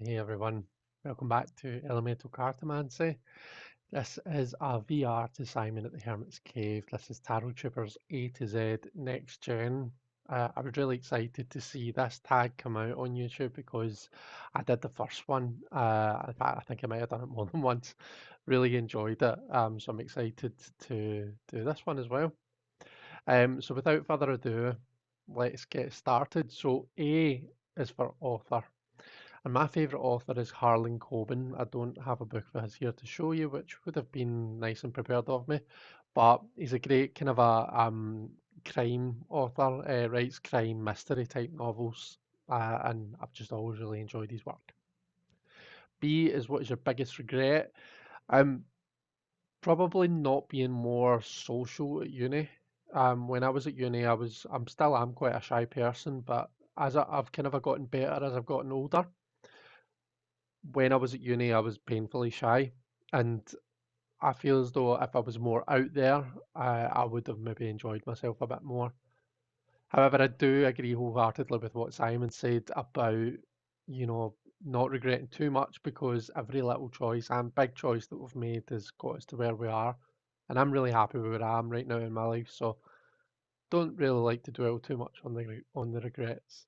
Hey everyone, welcome back to Elemental Cartomancy. This is a VR to Simon at the Hermit's Cave. This is Tarot Troopers A to Z Next Gen. I was really excited to see this tag come out on YouTube because I did the first one. In fact, I think I might have done it more than once. Really enjoyed it, so I'm excited to do this one as well. So without further ado, let's get started. So A is for author. And my favourite author is Harlan Coben. I don't have a book of his here to show you, which would have been nice and prepared of me. But he's a great kind of a crime author, writes crime mystery type novels, and I've just always really enjoyed his work. B is what is your biggest regret? Um, Probably not being more social at uni. When I was at uni, I'm quite a shy person, but I've kind of gotten better as I've gotten older. When I was at uni, I was painfully shy, and I feel as though if I was more out there, I would have maybe enjoyed myself a bit more. However, I do agree wholeheartedly with what Simon said about, not regretting too much because every little choice and big choice that we've made has got us to where we are. And I'm really happy with where I am right now in my life, so don't really like to dwell too much on the regrets.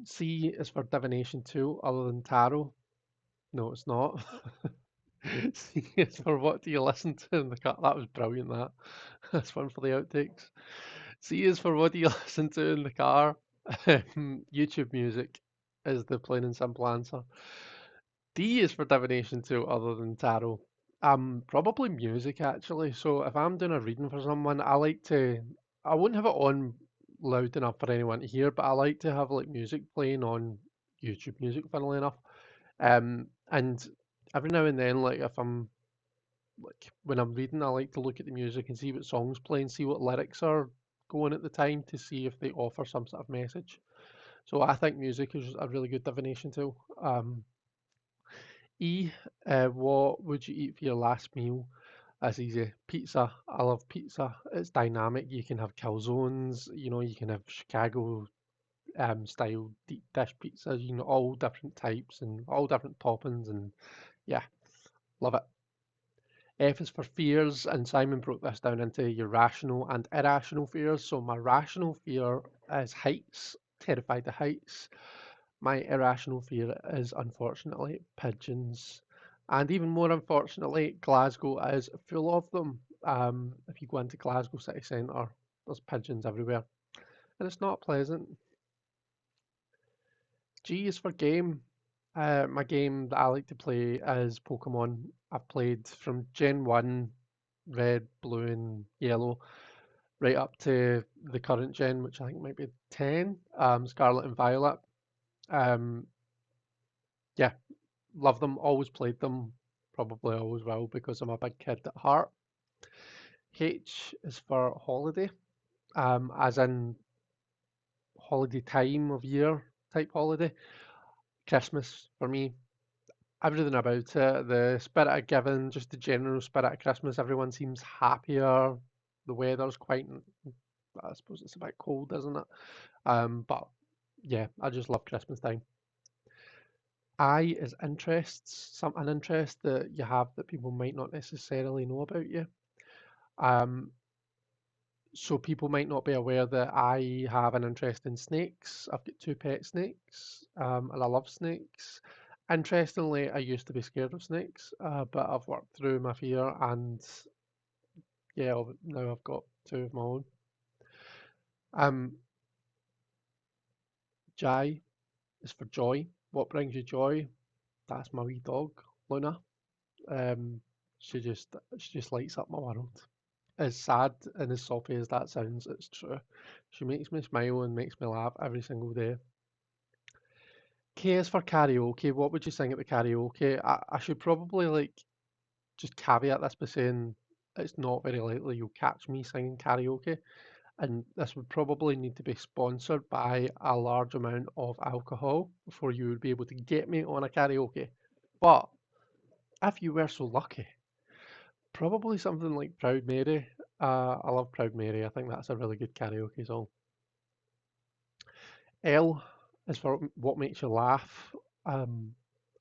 C is for divination too, other than tarot. No, it's not. C is for what do you listen to in the car? That was brilliant, that. That's one for the outtakes. C is for what do you listen to in the car? YouTube music is the plain and simple answer. D is for divination too, other than tarot. Probably music actually. So if I'm doing a reading for someone, I wouldn't have it on loud enough for anyone to hear, but I like to have like music playing on YouTube music, funnily enough. And every now and then, like if I'm like when I'm reading, I like to look at the music and see what songs playing, see what lyrics are going at the time to see if they offer some sort of message. So I think music is a really good divination tool. E, what would you eat for your last meal? That's easy. Pizza. I love pizza. It's dynamic. You can have calzones, you can have Chicago style deep dish pizzas, all different types and all different toppings and yeah, love it. F is for fears, and Simon broke this down into your rational and irrational fears. So my rational fear is heights, terrified of heights. My irrational fear is unfortunately pigeons. And even more unfortunately, Glasgow is full of them. If you go into Glasgow city centre, there's pigeons everywhere. And it's not pleasant. G is for game. My game that I like to play is Pokemon. I've played from Gen 1, Red, Blue, and Yellow, right up to the current gen, which I think might be 10, Scarlet and Violet. Um, yeah, love them, always played them, probably always will because I'm a big kid at heart. H is for holiday, as in holiday time of year type holiday. Christmas for me, everything about it, the spirit of giving, just the general spirit of Christmas. Everyone seems happier. The weather's quite, I suppose it's a bit cold, isn't it? But yeah, I just love Christmas time. I is interests, an interest that you have that people might not necessarily know about you. Um, so people might not be aware that I have an interest in snakes. I've got two pet snakes, and I love snakes. Interestingly, I used to be scared of snakes, but I've worked through my fear, and yeah, now I've got two of my own. Um, Jai is for joy. What brings you joy? That's my wee dog, Luna. Um, she just lights up my world. As sad and as soppy as that sounds, it's true. She makes me smile and makes me laugh every single day. K is for karaoke. What would you sing at the karaoke? I should probably like just caveat this by saying it's not very likely you'll catch me singing karaoke, and this would probably need to be sponsored by a large amount of alcohol before you would be able to get me on a karaoke. But if you were so lucky, probably something like Proud Mary. I love Proud Mary. I think that's a really good karaoke song. L is for what makes you laugh. Um,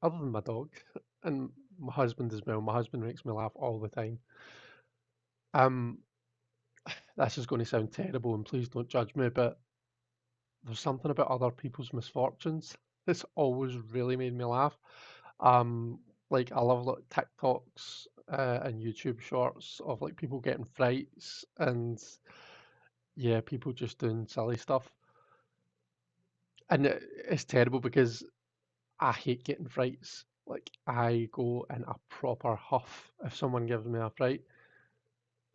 Other than my dog and my husband as well. My husband makes me laugh all the time. Um, this is going to sound terrible, and please don't judge me, but there's something about other people's misfortunes that's always really made me laugh. Um, like I love like TikToks and YouTube shorts of like people getting frights and yeah, people just doing silly stuff. And it's terrible because I hate getting frights. Like I go in a proper huff if someone gives me a fright.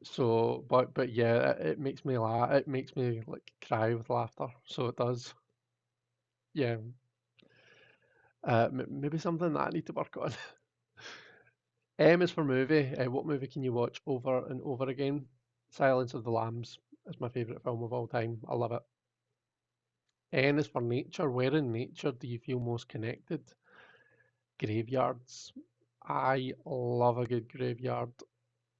So, but yeah, it makes me laugh. It makes me like cry with laughter. So it does. Yeah, maybe something that I need to work on. M is for movie. What movie can you watch over and over again? Silence of the Lambs is my favourite film of all time. I love it. N is for nature. Where in nature do you feel most connected? Graveyards. I love a good graveyard.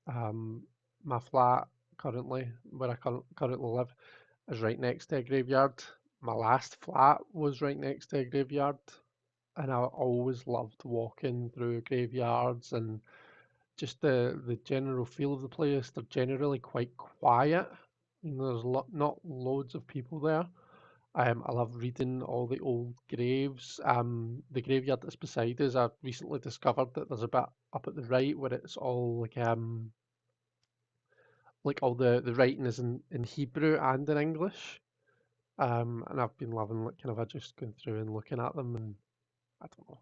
Um, my flat currently, where I currently live, is right next to a graveyard. My last flat was right next to a graveyard, and I always loved walking through graveyards and just the general feel of the place. They're generally quite quiet. There's not loads of people there. I love reading all the old graves. The graveyard that's beside us, I've recently discovered that there's a bit up at the right where it's all like all the writing is in Hebrew and in English. And I've been loving like kind of just going through and looking at them, and I don't know,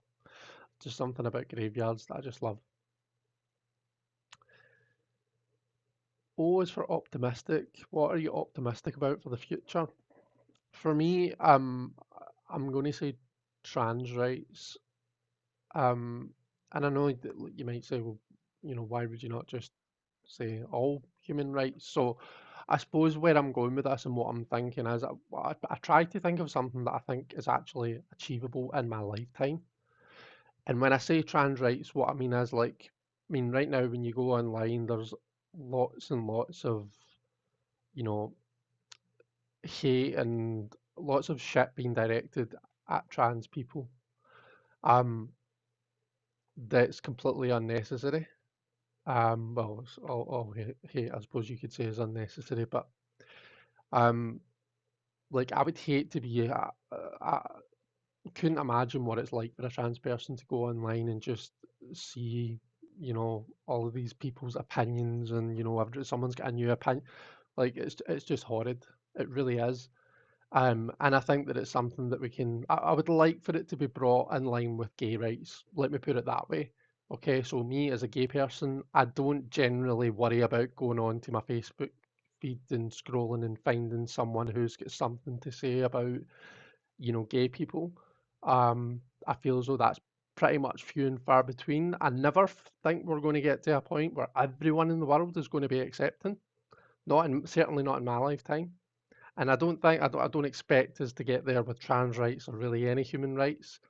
just something about graveyards that I just love. O is for optimistic. What are you optimistic about for the future? For me, I'm going to say trans rights. Um, and I know that like, you might say, well, why would you not just say all human rights? So I suppose where I'm going with this and what I'm thinking is I try to think of something that I think is actually achievable in my lifetime. And when I say trans rights, what I mean is like, I mean, right now when you go online, there's lots and lots of, you know, hate and lots of shit being directed at trans people. Um, that's completely unnecessary. Well, it's all hate, I suppose you could say, is unnecessary, but um, like I would hate to be, I couldn't imagine what it's like for a trans person to go online and just see, all of these people's opinions and someone's got a new opinion. Like it's just horrid. It really is. And I think that it's something that I would like for it to be brought in line with gay rights. Let me put it that way. Okay, so me as a gay person, I don't generally worry about going on to my Facebook feed and scrolling and finding someone who's got something to say about, gay people. I feel as though that's pretty much few and far between. I never think we're going to get to a point where everyone in the world is going to be accepting. Certainly not in my lifetime. And I don't expect us to get there with trans rights or really any human rights,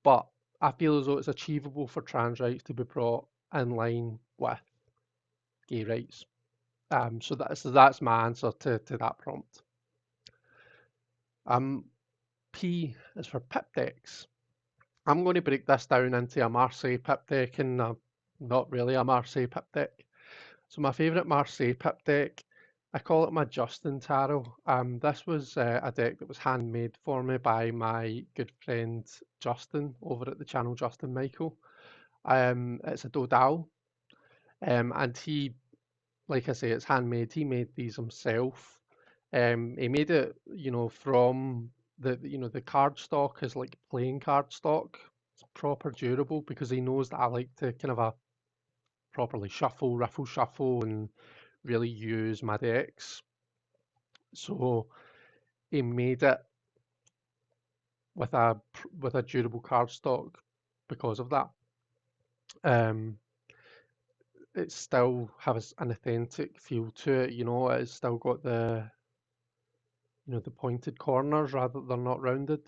but I feel as though it's achievable for trans rights to be brought in line with gay rights. So that's my answer to that prompt. Um, P is for pip decks. I'm going to break this down into a Marseille pip deck and not really a Marseille pip deck. So my favourite Marseille pip deck, I call it my Justin Tarot. This was a deck that was handmade for me by my good friend Justin over at the channel Justin Michael. It's a Dodal, and he, like I say, it's handmade. He made these himself. He made it, from the card stock is like playing card stock. It's proper durable because he knows that I like to kind of properly shuffle, riffle shuffle, and really use my decks. So he made it with a durable cardstock because of that. Um, it still has an authentic feel to it. It's still got the pointed corners rather than not rounded.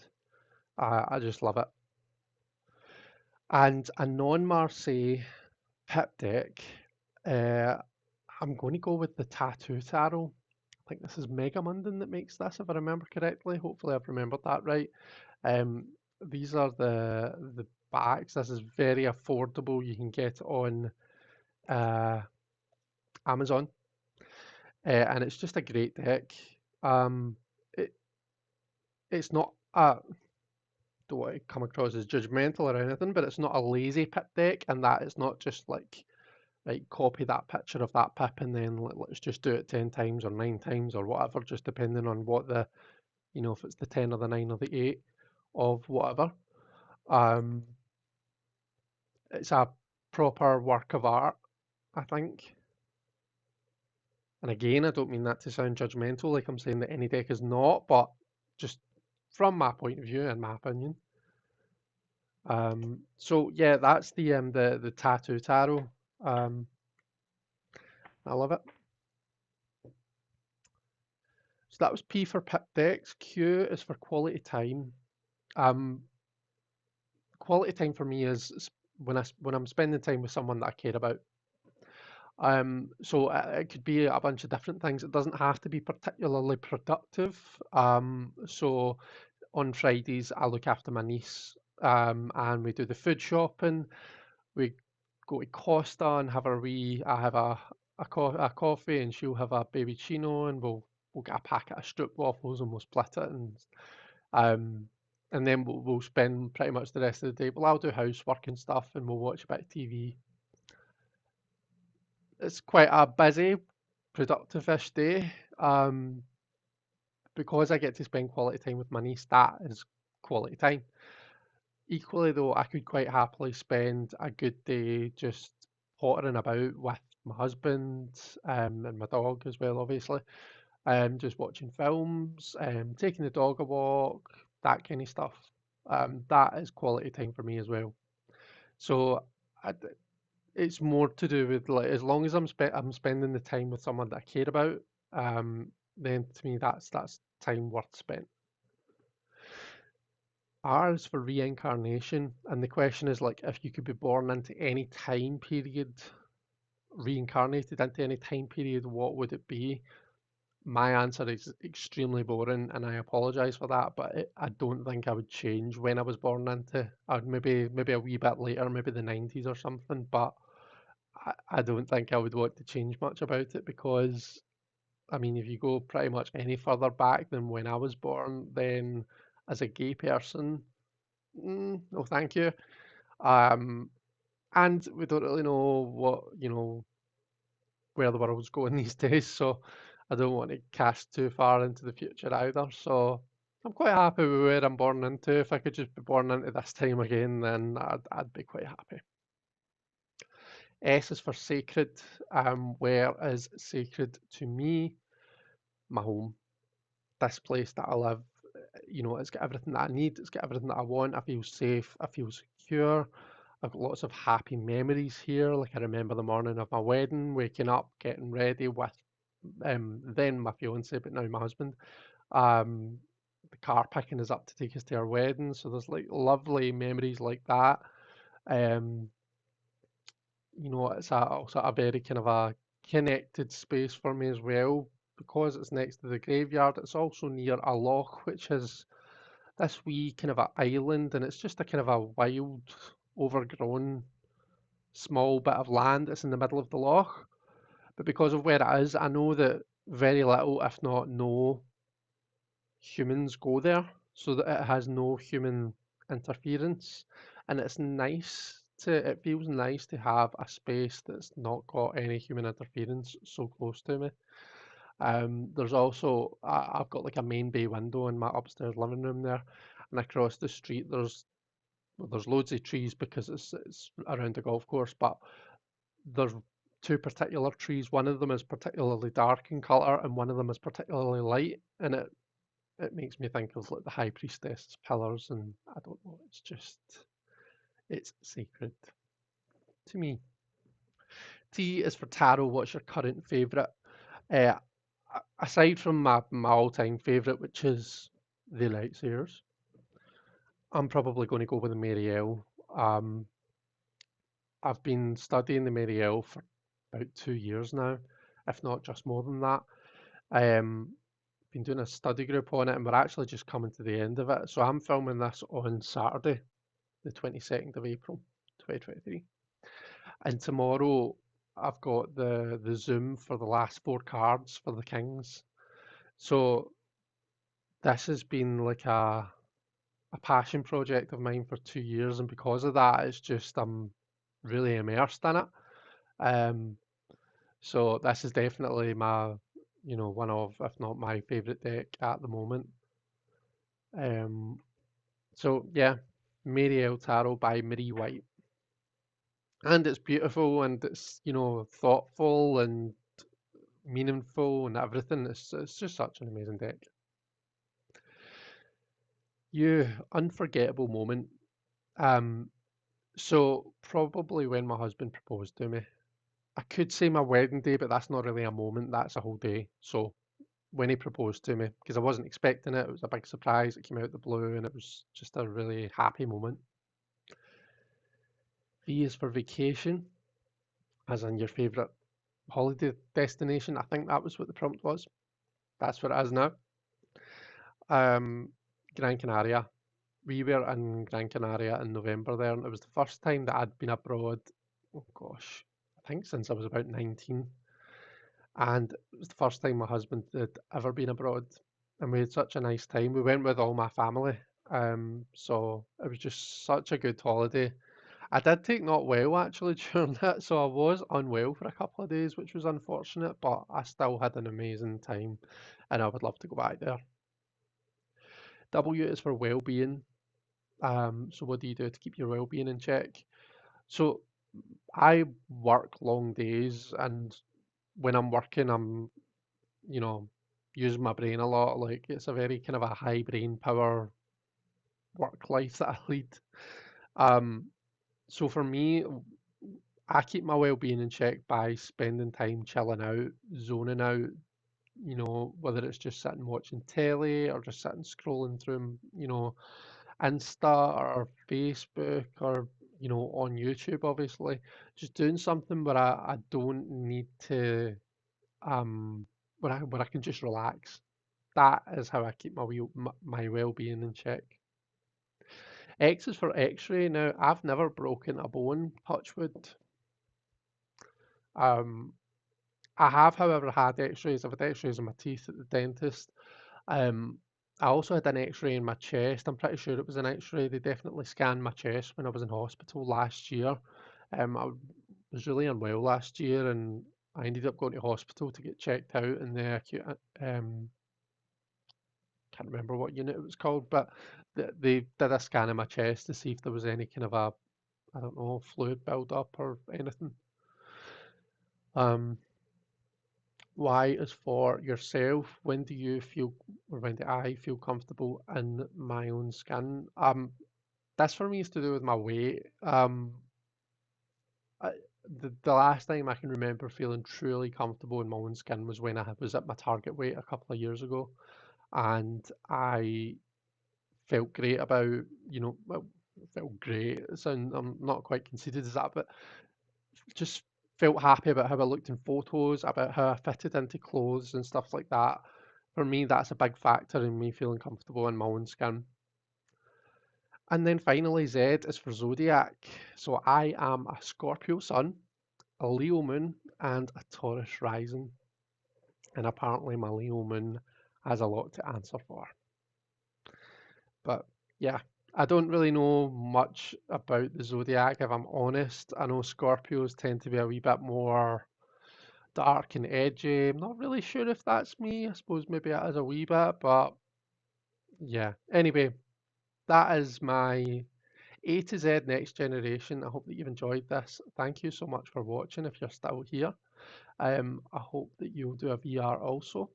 I just love it. And a non-Marseille pip deck, uh, I'm going to go with the Tattoo Tarot. I think this is Megamundon that makes this, if I remember correctly. Hopefully, I've remembered that right. Um, These are the backs. This is very affordable. You can get on uh, Amazon, and it's just a great deck. It it's not a don't want to come across as judgmental or anything, but it's not a lazy pip deck, and that it's not just like copy that picture of that pip and then let's just do it 10 times or 9 times or whatever, just depending on what the if it's the 10 or the 9 or the 8 of whatever. Um, it's a proper work of art, I think. And again, I don't mean that to sound judgmental, like I'm saying that any deck is not, but just from my point of view and my opinion. So yeah, that's the tattoo tarot. Um, I love it. So that was P for pip decks. Q is for quality time. Um, Quality time for me is when I'm spending time with someone that I care about. So it could be a bunch of different things. It doesn't have to be particularly productive. So on Fridays, I look after my niece, and we do the food shopping. We go to Costa and have a wee. I have a coffee, and she'll have a baby chino, and we'll get a packet of stroop waffles, and we'll split it, um, and then we'll spend pretty much the rest of the day. Well, I'll do housework and stuff, and we'll watch a bit of TV. It's quite a busy, productive-ish day. Because I get to spend quality time with my niece, that is quality time. Equally, though, I could quite happily spend a good day just pottering about with my husband, and my dog as well, obviously. Just watching films, taking the dog a walk, that kind of stuff. That is quality time for me as well. So I d it's more to do with like as long as I'm spending the time with someone that I care about, then to me that's time worth spent. R is for reincarnation, and the question is like if you could be born into any time period, reincarnated into any time period, what would it be? My answer is extremely boring, and I apologise for that, but I don't think I would change when I was born into. I'd maybe a wee bit later, maybe the 90s or something, but I don't think I would want to change much about it because, I mean, if you go pretty much any further back than when I was born, then as a gay person, no, thank you. Um, and we don't really know where the world's going these days, so I don't want to cast too far into the future either. So I'm quite happy with where I'm born into. If I could just be born into this time again, then I'd be quite happy. S is for sacred. Where is sacred to me? My home. This place that I live, it's got everything that I need. It's got everything that I want. I feel safe. I feel secure. I've got lots of happy memories here. Like I remember the morning of my wedding, waking up, getting ready with then my fiance, but now my husband. Um, the car picking us up to take us to our wedding. So there's like lovely memories like that. Um, it's also a very kind of a connected space for me as well because it's next to the graveyard. It's also near a loch, which is this wee kind of a island, and it's just a kind of a wild, overgrown, small bit of land that's in the middle of the loch. But because of where it is, I know that very little, if not no, humans go there, so that it has no human interference. And it feels nice to have a space that's not got any human interference so close to me. There's also, I've got like a main bay window in my upstairs living room there, and across the street there's loads of trees because it's around the golf course, but there's two particular trees. One of them is particularly dark in colour, and one of them is particularly light, and it makes me think of like the High Priestess pillars, and I don't know, it's sacred to me. T is for tarot. What's your current favourite? Uh, Aside from my all-time favourite, which is the Lightseers, I'm probably going to go with the Marielle. Um, I've been studying the Marielle for about 2 years now, if not just more than that. Um, been doing a study group on it, and we're actually just coming to the end of it. So I'm filming this on Saturday, the 22nd of April, 2023. And tomorrow I've got the Zoom for the last four cards for the Kings. So this has been like a passion project of mine for 2 years, and because of that, it's just I'm really immersed in it. Um, so this is definitely my, one of, if not my favorite deck at the moment. Um, so yeah, Mary El Tarot by Marie White, and it's beautiful and it's thoughtful and meaningful and everything. It's just such an amazing deck. You unforgettable moment. Um, so probably when my husband proposed to me. I could say my wedding day, but that's not really a moment, that's a whole day. So when he proposed to me, because I wasn't expecting it, it was a big surprise. It came out of the blue and it was just a really happy moment. V is for vacation, as in your favourite holiday destination. I think that was what the prompt was. That's what it is now. Um, Gran Canaria. We were in Gran Canaria in November there, and it was the first time that I'd been abroad, oh gosh, I think since I was about 19. And it was the first time my husband had ever been abroad, and we had such a nice time. We went with all my family, so it was just such a good holiday. I did take not well actually during that, so I was unwell for a couple of days, which was unfortunate, but I still had an amazing time, and I would love to go back there. W is for well-being. So what do you do to keep your well-being in check? So I work long days, and when I'm working, I'm you know, use my brain a lot. Like it's a very kind of a high brain power work life that I lead. Um, so for me, I keep my well-being in check by spending time chilling out, zoning out. Whether it's just sitting watching telly or just sitting scrolling through, Insta or Facebook or on YouTube, obviously, just doing something where I don't need to where I can just relax. That is how I keep my well-being in check. X is for X-ray. Now, I've never broken a bone, touch wood. Um, I have, however, had X-rays. I've had X-rays in my teeth at the dentist. Um, I also had an X-ray in my chest. I'm pretty sure it was an X-ray. They definitely scanned my chest when I was in hospital last year. I was really unwell last year, and I ended up going to hospital to get checked out in the acute can't remember what unit it was called, but they did a scan of my chest to see if there was any kind of I don't know, fluid buildup or anything. Um, Y is for yourself. When do you feel, or when do I feel comfortable in my own skin? This for me is to do with my weight. I, the last time I can remember feeling truly comfortable in my own skin was when I was at my target weight a couple of years ago, and I felt great about, well, felt great. I'm not quite conceited as that, but just felt happy about how I looked in photos, about how I fitted into clothes and stuff like that. For me, that's a big factor in me feeling comfortable in my own skin. And then finally, Z is for zodiac. So I am a Scorpio sun, a Leo moon, and a Taurus rising. And apparently, my Leo moon has a lot to answer for. But yeah, I don't really know much about the zodiac, if I'm honest. I know Scorpios tend to be a wee bit more dark and edgy. I'm not really sure if that's me. I suppose maybe it is a wee bit, but yeah. Anyway, that is my A to Z Next Generation. I hope that you've enjoyed this. Thank you so much for watching if you're still here. I hope that you'll do a VR also.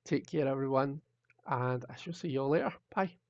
Take care, everyone, and I shall see you all later. Bye.